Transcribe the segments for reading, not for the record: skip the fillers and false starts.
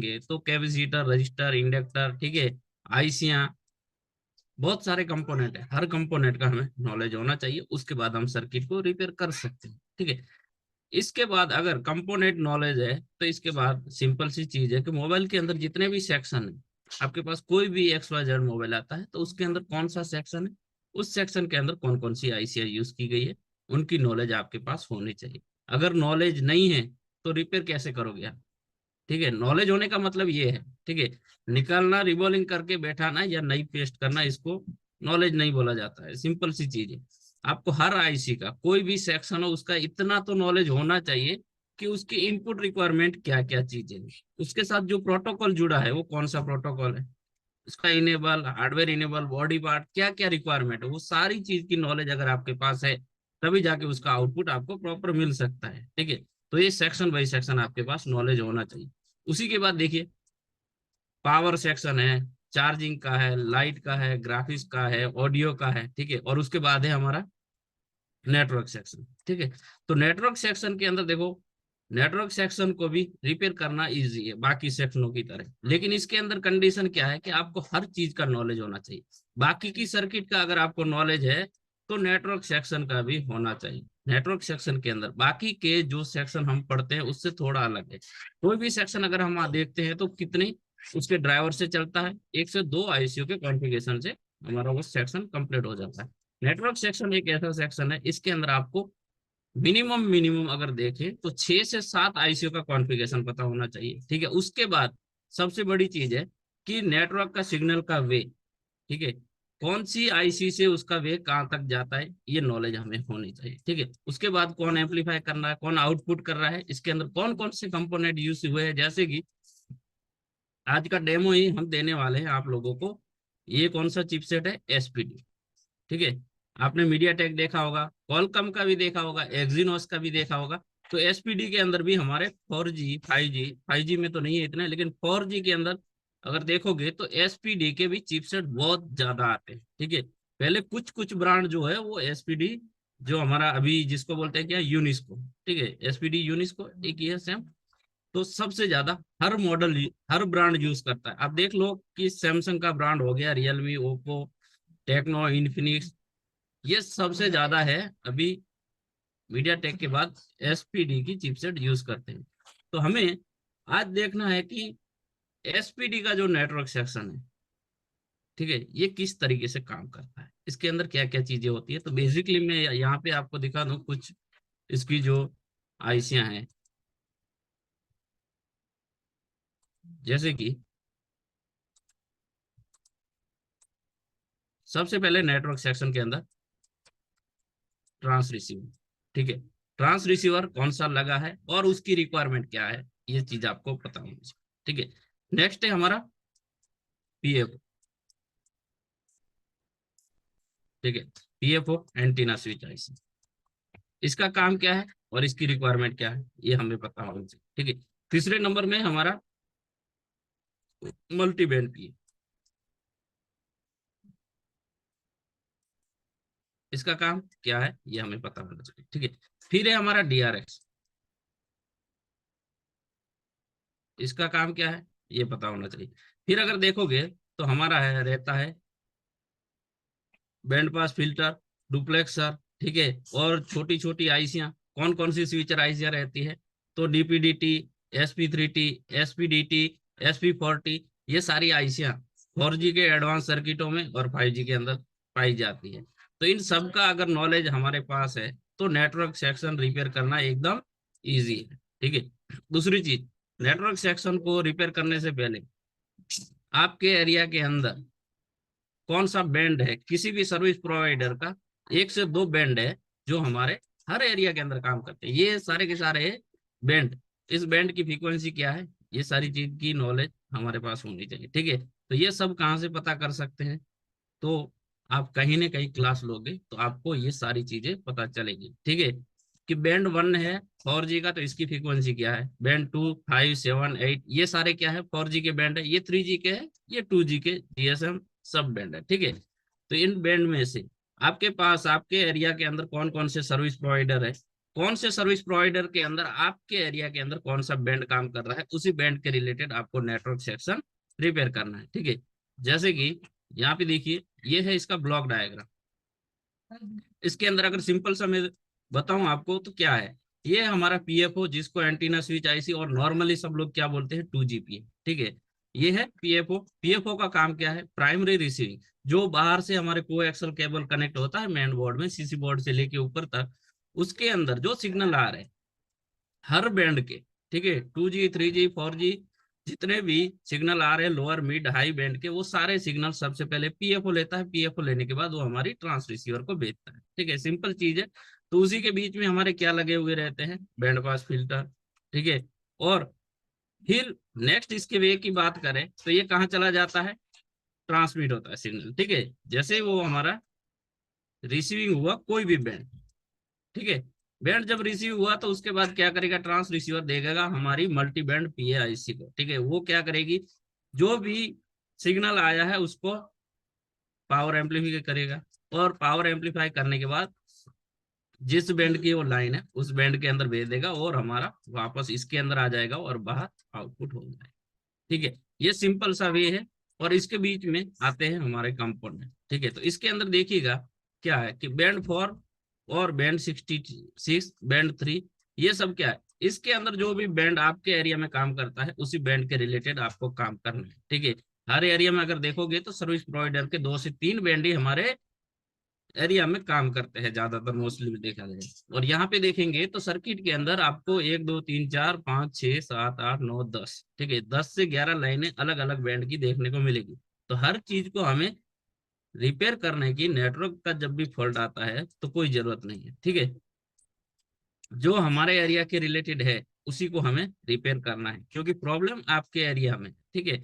देखेंगे तो capacitor, register, inductor, ठीक है, आईसियां, बहुत सारे कंपोनेंट है, हर कंपोनेंट का हमें नॉलेज होना चाहिए, उसके बाद हम सर्किट को रिपेयर कर सकते हैं, ठीक है। इसके बाद अगर कंपोनेंट नॉलेज है तो इसके बाद सिंपल सी चीज है कि मोबाइल के अंदर जितने भी सेक्शन है, आपके पास कोई भी XYZ मोबाइल आता है तो उसके अंदर कौन सा सेक्शन है, उस सेक्शन के अंदर कौन कौन सी आईसीआई यूज की गई है, उनकी नॉलेज आपके पास होनी चाहिए। अगर नॉलेज नहीं है तो रिपेयर कैसे करोगे आप, ठीक है। नॉलेज होने का मतलब ये है, ठीक है, निकालना, रिबॉलिंग करके बैठाना या नई पेस्ट करना, इसको नॉलेज नहीं बोला जाता है। सिंपल सी चीज है, आपको हर आईसी का कोई भी सेक्शन हो उसका इतना तो नॉलेज होना चाहिए कि उसकी इनपुट रिक्वायरमेंट क्या क्या चीजें हैं, उसके साथ जो प्रोटोकॉल जुड़ा है वो कौन सा प्रोटोकॉल है, उसका enable, hardware enable, body part, क्या क्या रिक्वायरमेंट है, वो सारी चीज की नॉलेज अगर आपके पास है तभी जाके उसका आउटपुट आपको प्रॉपर मिल सकता है, ठीक है। तो ये सेक्शन बाई सेक्शन आपके पास नॉलेज होना चाहिए। उसी के बाद देखिए, पावर सेक्शन है, चार्जिंग का है, लाइट का है, ग्राफिक्स का है, ऑडियो का है, ठीक है, और उसके बाद है हमारा नेटवर्क सेक्शन, ठीक है। तो नेटवर्क सेक्शन के अंदर देखो, नेटवर्क सेक्शन को भी रिपेयर करना इजी है बाकी सेक्शनों की तरह, लेकिन इसके अंदर कंडीशन क्या है कि आपको हर चीज का नॉलेज होना चाहिए। बाकी की सर्किट का अगर आपको नॉलेज है तो नेटवर्क सेक्शन का भी होना चाहिए। नेटवर्क सेक्शन के अंदर बाकी के जो सेक्शन हम पढ़ते हैं उससे थोड़ा अलग है। कोई भी सेक्शन अगर हम देखते हैं तो कितने उसके ड्राइवर से चलता है, 1 से 2 आईसीयू के कॉन्फ़िगरेशन से हमारा वो सेक्शन कंप्लीट हो जाता है। नेटवर्क सेक्शन एक ऐसा सेक्शन है, इसके अंदर आपको मिनिमम मिनिमम अगर देखें तो 6 से 7 आईसीयू का कॉन्फ़िगरेशन पता होना चाहिए, ठीक है। उसके बाद सबसे बड़ी चीज है कि नेटवर्क का सिग्नल का वे, ठीक है, कौन सी आईसी से उसका वे कहाँ तक जाता है, ये नॉलेज हमें होनी चाहिए, ठीक है। उसके बाद कौन एम्पलीफाई कर रहा है, कौन आउटपुट कर रहा है, इसके अंदर कौन कौन से कंपोनेंट यूज हुए हैं, जैसे कि आज का डेमो ही हम देने वाले हैं आप लोगों को। ये कौन सा चिपसेट है, एसपीडी, ठीक है। आपने मीडिया टेक देखा होगा, कॉलकम का भी देखा होगा, एक्जिनोस का भी देखा होगा। तो एसपीडी के अंदर भी हमारे 4G 5G, 5G में तो नहीं है इतने, लेकिन 4G के अंदर अगर देखोगे तो एसपीडी के भी चिपसेट बहुत ज्यादा आते हैं, ठीक है। पहले कुछ कुछ ब्रांड जो है वो एसपीडी, जो हमारा अभी जिसको बोलते हैं क्या, यूनिस्को, ठीक है, एसपीडी यूनिस्को एक ही है सेम। तो सबसे ज्यादा हर मॉडल, हर ब्रांड यूज करता है। आप देख लो कि सैमसंग का ब्रांड हो गया, रियलमी, ओप्पो, टेक्नो, इन्फिनिक्स, ये सबसे ज्यादा है अभी मीडिया टेक के बाद एसपीडी की चिपसेट यूज करते हैं। तो हमें आज देखना है कि एसपीडी का जो नेटवर्क सेक्शन है, ठीक है, ये किस तरीके से काम करता है, इसके अंदर क्या क्या चीजें होती है। तो बेसिकली मैं यहाँ पे आपको दिखा दूं कुछ इसकी जो आईसियां हैं, जैसे कि सबसे पहले नेटवर्क सेक्शन के अंदर ट्रांस रिसीवर, ठीक है, ट्रांस रिसीवर कौन सा लगा है और उसकी रिक्वायरमेंट क्या है, ये चीज आपको पता होनी चाहिए, ठीक है। नेक्स्ट है हमारा पीएफ, ठीक है, पीएफओ एंटीना स्विच आईसी, इसका काम क्या है और इसकी रिक्वायरमेंट क्या है ये हमें पता होना चाहिए, ठीक है। तीसरे नंबर में हमारा मल्टी बैंड पीए, इसका काम क्या है ये हमें पता होना चाहिए, ठीक है। फिर है हमारा डीआरएक्स, इसका काम क्या है ये पता होना चाहिए। फिर अगर देखोगे तो हमारा है रहता है बैंड पास फिल्टर, डुप्लेक्सर, ठीक है, और छोटी छोटी आईसियां, कौन कौन सी स्विचर आईसियां रहती है, तो डीपीडीटी, एसपी3टी, एसपीडीटी, एसपी40, ये सारी आईसियां 4G के एडवांस सर्किटों में और 5G के अंदर पाई जाती है। तो इन सब का अगर नॉलेज हमारे पास है तो नेटवर्क सेक्शन रिपेयर करना एकदम इजी है, ठीक है। दूसरी चीज, नेटवर्क सेक्शन को रिपेयर करने से पहले आपके एरिया के अंदर कौन सा बैंड है, किसी भी सर्विस प्रोवाइडर का 1 से 2 बैंड है जो हमारे हर एरिया के अंदर काम करते हैं, ये सारे के सारे बैंड, इस बैंड की फ्रीक्वेंसी क्या है, ये सारी चीज की नॉलेज हमारे पास होनी चाहिए, ठीक है। तो ये सब कहाँ से पता कर सकते हैं, तो आप कहीं ना कहीं क्लास लोगे तो आपको ये सारी चीजें पता चलेगी, ठीक है। कि बैंड 1 है 4G का तो इसकी फ्रीक्वेंसी क्या है, बैंड 2, 5, 7, 8, ये सारे क्या है 4G के बैंड है, ये 3G के है, ये 2G के जीएसएम सब बैंड है, ठीक है। तो इन बैंड में से आपके पास आपके एरिया के अंदर कौन कौन से सर्विस प्रोवाइडर है, कौन से सर्विस प्रोवाइडर के अंदर आपके एरिया के अंदर कौन सा बैंड काम कर रहा है, उसी बैंड के रिलेटेड आपको नेटवर्क सेक्शन रिपेयर करना है। ठीक है, जैसे कि यहाँ पे देखिए, ये है इसका ब्लॉक डायग्राम। इसके अंदर अगर सिंपल सा मैं बताऊं आपको तो क्या है, ये हमारा पीएफओ, जिसको एंटीना स्विच आईसी और नॉर्मली सब लोग क्या बोलते हैं, 2GPए। ठीक है, ये है पीएफओ। पीएफओ का काम क्या है, प्राइमरी रिसीविंग। जो बाहर से हमारे कोएक्सल केबल कनेक्ट होता है मेन बोर्ड में, सीसी बोर्ड से लेके ऊपर तक, उसके अंदर जो सिग्नल आ रहे हैं हर बैंड के, ठीक है, 2G 3G 4G, जितने भी सिग्नल आ रहे हैं लोअर मिड हाई बैंड के, वो सारे सिग्नल सबसे पहले पीएफओ लेता है। पीएफओ लेने के बाद वो हमारी ट्रांस रिसीवर को भेजता है। ठीक है, सिंपल चीज है। तो उसी के बीच में हमारे क्या लगे हुए रहते हैं, बैंड पास फिल्टर। ठीक है, और फिर नेक्स्ट इसके वे की बात करें तो ये कहाँ चला जाता है, ट्रांसमिट होता है सिग्नल। ठीक है, जैसे ही वो हमारा रिसीविंग हुआ कोई भी बैंड, ठीक है, बैंड जब रिसीव हुआ तो उसके बाद क्या करेगा, ट्रांस रिसीवर देगा हमारी मल्टी बैंड पीएआईसी को। ठीक है, वो क्या करेगी, जो भी सिग्नल आया है उसको पावर एम्पलीफाई करेगा, और पावर एम्पलीफाई करने के बाद जिस बैंड की वो लाइन है उस बैंड के अंदर भेज देगा, और हमारा वापस इसके अंदर आ जाएगा और बाहर आउटपुट हो जाएगा। ठीक है, ये सिंपल सा वे है। और इसके बीच में आते हैं हमारे कंपोनेंट। ठीक है, तो इसके अंदर देखिएगा क्या है कि बैंड 4 और बैंड 66, बैंड 3, ये सब क्या है, इसके अंदर जो भी बैंड आपके एरिया में काम करता है उसी बैंड के रिलेटेड आपको काम करना है। ठीक है, हर एरिया में अगर देखोगे तो सर्विस प्रोवाइडर के 2 से 3 बैंड ही हमारे एरिया में काम करते हैं, ज्यादातर मोस्टली देखा जाए। और यहाँ पे देखेंगे तो सर्किट के अंदर आपको 1 2 3 4 5 6 7 8 9 10, ठीक है, 10 से 11 लाइनें अलग अलग बैंड की देखने को मिलेगी। तो हर चीज को हमें रिपेयर करने की, नेटवर्क का जब भी फॉल्ट आता है तो कोई जरूरत नहीं है। ठीक है, जो हमारे एरिया के रिलेटेड है उसी को हमें रिपेयर करना है, क्योंकि प्रॉब्लम आपके एरिया में। ठीक है,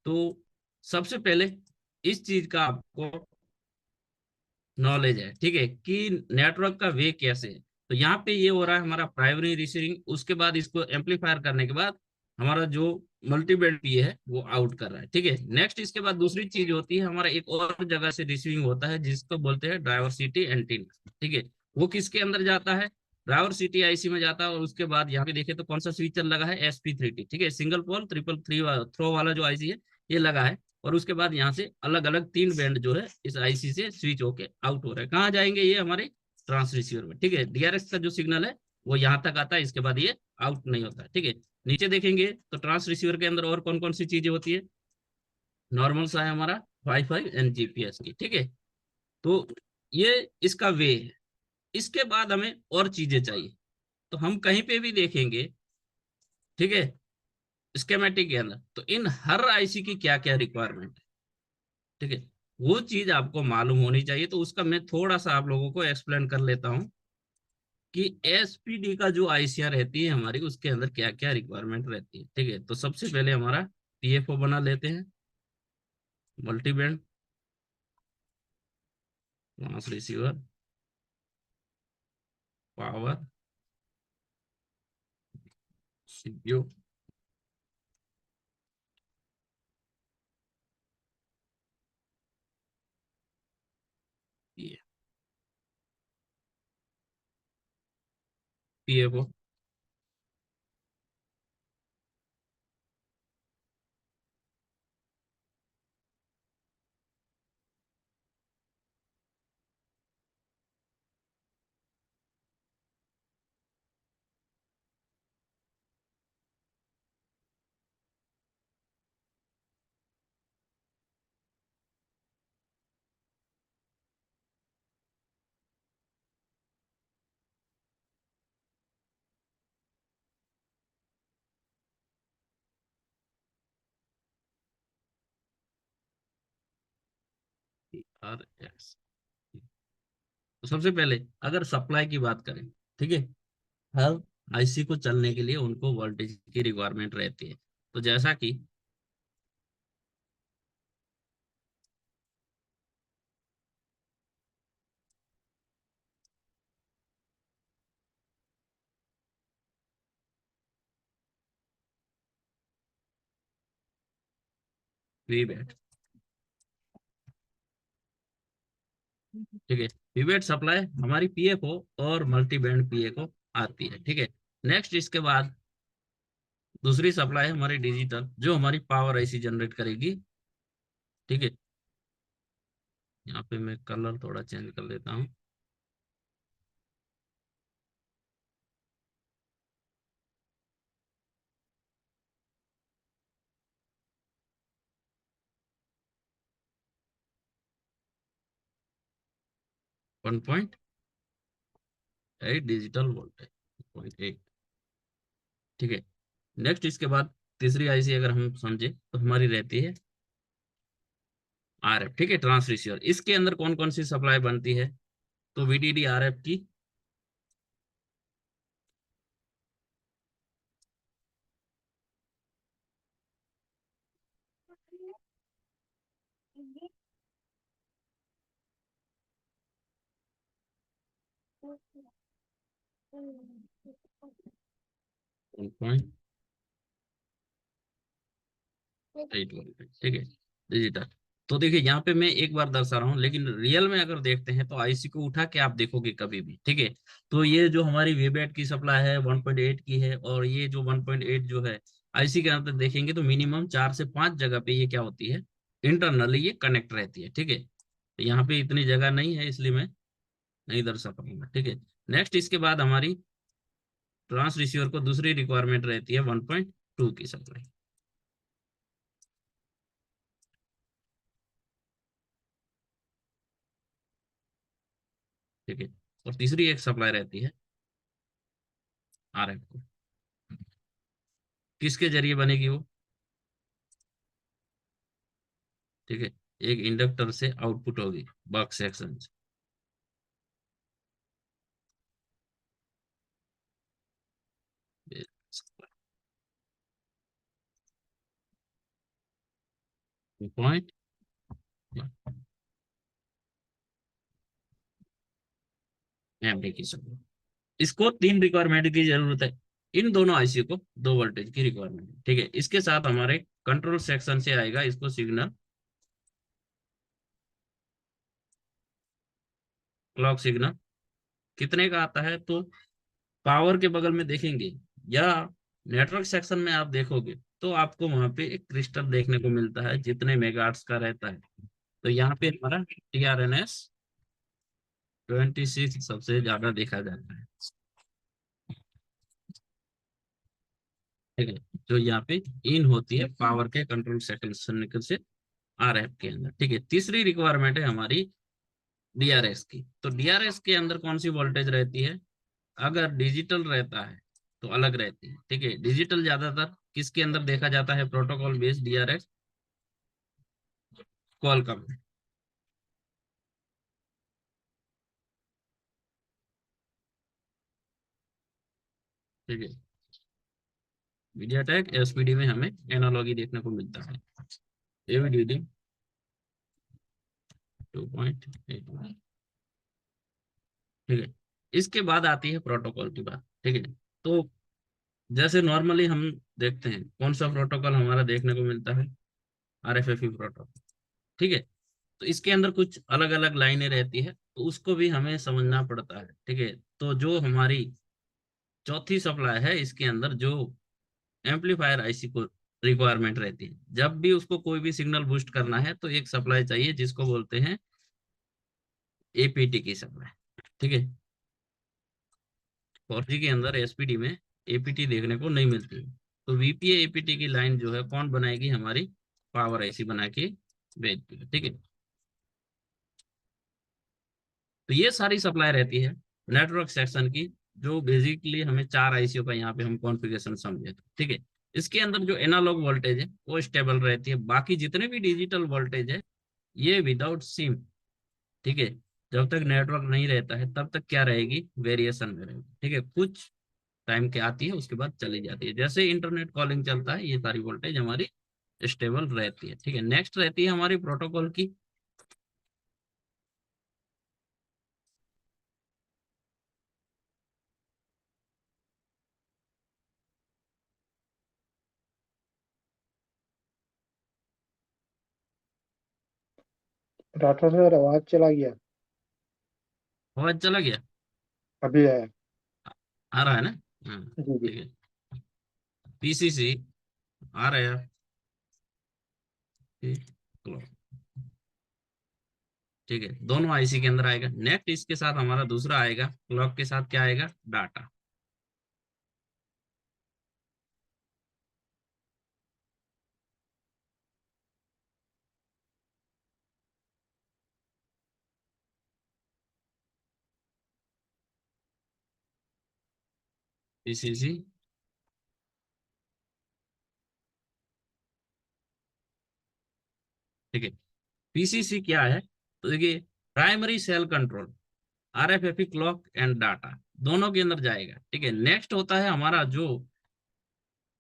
तो सबसे पहले इस चीज का आपको नॉलेज है, ठीक है, कि नेटवर्क का वे कैसे है। तो यहाँ पे ये हो रहा है हमारा प्राइमरी रिसीविंग, उसके बाद इसको एम्पलीफायर करने के बाद हमारा जो मल्टीबैंड पी है वो आउट कर रहा है। ठीक है, नेक्स्ट इसके बाद दूसरी चीज होती है, हमारा एक और जगह से रिसीविंग होता है जिसको बोलते हैं डाइवर्सिटी एंटीना। ठीक है, वो किसके अंदर जाता है, डाइवर्सिटी आईसी में जाता है। और उसके बाद यहाँ पे देखे तो कौन सा स्विचर लगा है, SP3T। ठीक है, single pole triple three throw वाला जो आईसी है ये लगा है। और उसके बाद यहाँ से अलग अलग 3 बैंड जो है इस आईसी से स्विच होके आउट हो रहे हैं। कहाँ जाएंगे, ये हमारे ट्रांस रिसीवर में। ठीक है, डीआरएक्स का जो सिग्नल है वो यहाँ तक आता है, इसके बाद ये आउट नहीं होता है। ठीक है, नीचे देखेंगे तो ट्रांस रिसीवर के अंदर और कौन कौन सी चीजें होती है, नॉर्मल सा है हमारा वाईफाई एंड जीपीएस की। ठीक है, तो ये इसका वे है। इसके बाद हमें और चीजें चाहिए, तो हम कहीं पे भी देखेंगे, ठीक है, स्केमेटिक के अंदर, तो इन हर आईसी की क्या क्या रिक्वायरमेंट है। ठीक है, वो चीज आपको मालूम होनी चाहिए। तो उसका मैं थोड़ा सा आप लोगों को एक्सप्लेन कर लेता हूँ कि एसपीडी का जो आईसीआर रहती है हमारी, उसके अंदर क्या क्या रिक्वायरमेंट रहती है। ठीक है, तो सबसे पहले हमारा पीएफओ बना लेते हैं, multi band trans receiver power CPU, PFO, R X. तो सबसे पहले अगर सप्लाई की बात करें, ठीक है, हर आईसी को चलने के लिए उनको वोल्टेज की रिक्वायरमेंट रहती है। तो जैसा कि वी बैट, ठीक है, वीवेट सप्लाई हमारी पीएफओ और मल्टी बैंड पीए को आती है, ठीक है। नेक्स्ट इसके बाद दूसरी सप्लाई है हमारी डिजिटल, जो हमारी पावर आईसी जनरेट करेगी, ठीक है। यहाँ पे मैं कलर थोड़ा चेंज कर देता हूँ। 1.8 डिजिटल वोल्टेज, 1.8, ठीक है। नेक्स्ट इसके बाद तीसरी आईसी अगर हम समझे तो हमारी रहती है आरएफ, ठीक है, ट्रांस रिसीवर। इसके अंदर कौन कौन सी सप्लाई बनती है? तो वीडीडी आरएफ की, पॉइंट 8 वोल्ट, ठीक है, डिजिटल। तो देखिए यहाँ पे मैं एक बार दर्शा रहा हूँ, लेकिन रियल में अगर देखते हैं तो आईसी को उठा के आप देखोगे कभी भी, ठीक है। तो ये जो हमारी वीबैट की सप्लाई है 1.8 की है, और ये जो 1.8 जो है आईसी के अंदर देखेंगे तो मिनिमम 4 से 5 जगह पे ये क्या होती है, इंटरनली ये कनेक्ट रहती है, ठीक है। तो यहाँ पे इतनी जगह नहीं है, इसलिए मैं नहीं दर्शा पाऊंगा, ठीक है। नेक्स्ट इसके बाद हमारी ट्रांस रिसीवर को दूसरी रिक्वायरमेंट रहती है 1.2 की सप्लाई, ठीक है। और तीसरी एक सप्लाई रहती है आरएफ को, किसके जरिए बनेगी वो, ठीक है, एक इंडक्टर से आउटपुट होगी बक सेक्शन से। पॉइंट एमडी की सप्लाई, इसको 3 रिक्वायरमेंट की जरूरत है। इन दोनों आईसी को 2 वोल्टेज की रिक्वायरमेंट है, ठीक है। इसके साथ हमारे कंट्रोल सेक्शन से आएगा इसको सिग्नल, क्लॉक सिग्नल कितने का आता है, तो पावर के बगल में देखेंगे या नेटवर्क सेक्शन में आप देखोगे तो आपको वहां पे एक क्रिस्टल देखने को मिलता है जितने मेगाहर्ट्ज का रहता है। तो यहाँ पे हमारा TRNS 26 सबसे ज्यादा देखा जाता है, ठीक है। जो यहाँ पे इन होती है पावर के कंट्रोल सेक्शन से आरएफ के अंदर, ठीक है। तीसरी रिक्वायरमेंट है हमारी डीआरएस की। तो डीआरएस के अंदर कौन सी वोल्टेज रहती है? अगर डिजिटल रहता है तो अलग रहती है, ठीक है। डिजिटल ज्यादातर किसके अंदर देखा जाता है? प्रोटोकॉल बेस्ड डीआरएस, क्वालकॉम, ठीक है। मीडियाटेक एसपीडी में हमें एनालॉगी देखने को मिलता है, एवीडीडी 2.8, ठीक है। इसके बाद आती है प्रोटोकॉल की बात, ठीक है। तो जैसे नॉर्मली हम देखते हैं कौन सा प्रोटोकॉल हमारा देखने को मिलता है, आरएफएफई प्रोटोकॉल, ठीक है। तो इसके अंदर कुछ अलग अलग लाइनें रहती है, तो उसको भी हमें समझना पड़ता है, ठीक है। तो जो हमारी चौथी सप्लाई है इसके अंदर जो एम्पलीफायर आईसी को रिक्वायरमेंट रहती है, जब भी उसको कोई भी सिग्नल बूस्ट करना है तो एक सप्लाई चाहिए जिसको बोलते हैं एपीटी की सप्लाई, ठीक है। 4G के अंदर एसपीडी में एपीटी देखने को नहीं मिलती है। तो वीपीए एपीटी की लाइन जो है कौन बनाएगी? हमारी पावर आईसी बना के भेजती है, ठीक है। तो ये सारी सप्लाई रहती है नेटवर्क सेक्शन की, जो बेसिकली हमें 4 आईसीओ का यहाँ पे हम कॉन्फ़िगरेशन समझे तो, ठीक है। इसके अंदर जो एनालॉग वोल्टेज है वो स्टेबल रहती है, बाकी जितने भी डिजिटल वोल्टेज है ये विदाउट सिम, ठीक है। जब तक नेटवर्क नहीं रहता है तब तक क्या रहेगी? वेरिएशन में रहेगी, ठीक है। कुछ टाइम के आती है उसके बाद चली जाती है, जैसे इंटरनेट कॉलिंग चलता है ये सारी वोल्टेज हमारी स्टेबल रहती है, ठीक है। नेक्स्ट रहती है हमारी प्रोटोकॉल की। डाटा सर आवाज चला गया। आवाज चला गया? अभी है। आ रहा है ना? हाँ। जी जी। ठीक है। पीसीसी आ रहा है। क्लॉक। ठीक है, दोनों आईसी के अंदर आएगा। नेक्स्ट इसके साथ हमारा दूसरा आएगा, क्लॉक के साथ क्या आएगा? डाटा। पीसीसी। ठीक है। पीसीसी क्या है? तो देखिए, primary cell control, RFFE clock and data दोनों के अंदर जाएगा। ठीक है, नेक्स्ट होता है हमारा जो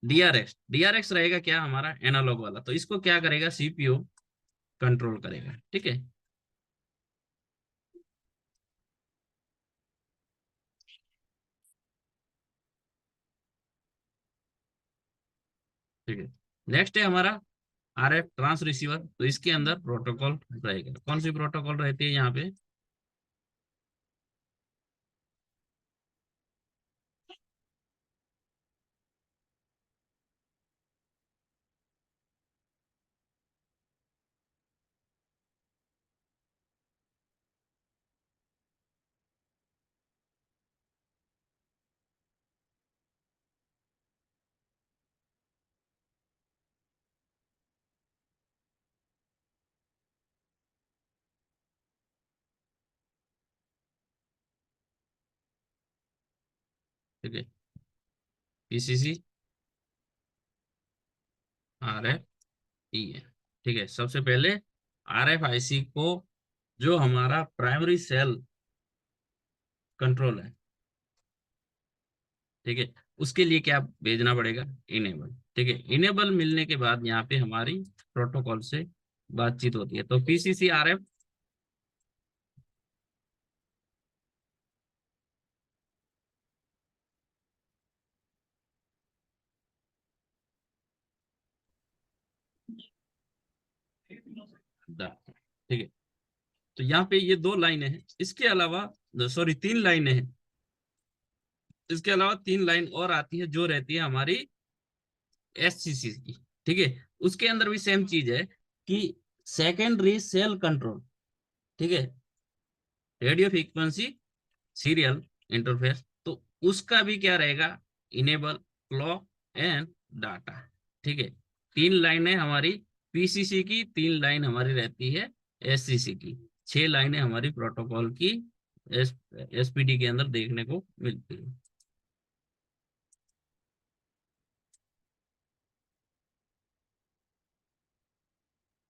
डीआरएक्स। डीआरएक्स रहेगा क्या? हमारा एनालॉग वाला। तो इसको क्या करेगा? सीपीयू कंट्रोल करेगा। ठीक है। ठीक है, नेक्स्ट है हमारा आरएफ ट्रांस रिसीवर। तो इसके अंदर प्रोटोकॉल रहेगा। कौन सी प्रोटोकॉल रहती है यहाँ पे? ठीक है, पीसीसी आरएफ ई है। ठीक है, सबसे पहले आरएफ आईसी को, जो हमारा प्राइमरी सेल कंट्रोल है, ठीक है, उसके लिए क्या भेजना पड़ेगा? इनेबल। ठीक है, इनेबल मिलने के बाद यहाँ पे हमारी प्रोटोकॉल से बातचीत होती है। तो पीसीसी आरएफ। ठीक है, तो यहाँ पे ये दो लाइनें हैं। इसके अलावा, सॉरी, तीन लाइनें हैं। इसके अलावा तीन लाइन और आती है, जो रहती है हमारी एससीसी की। ठीक है, उसके अंदर भी सेम चीज है कि सेकेंडरी सेल कंट्रोल। ठीक है, रेडियो फ्रीक्वेंसी सीरियल इंटरफेस। तो उसका भी क्या रहेगा? Enable, clock and data. ठीक है, तीन लाइनें हमारी पीसीसी की, तीन लाइन हमारी रहती है एससीसी की। छह लाइनें हमारी प्रोटोकॉल की एस एसपीडी के अंदर देखने को मिलती है।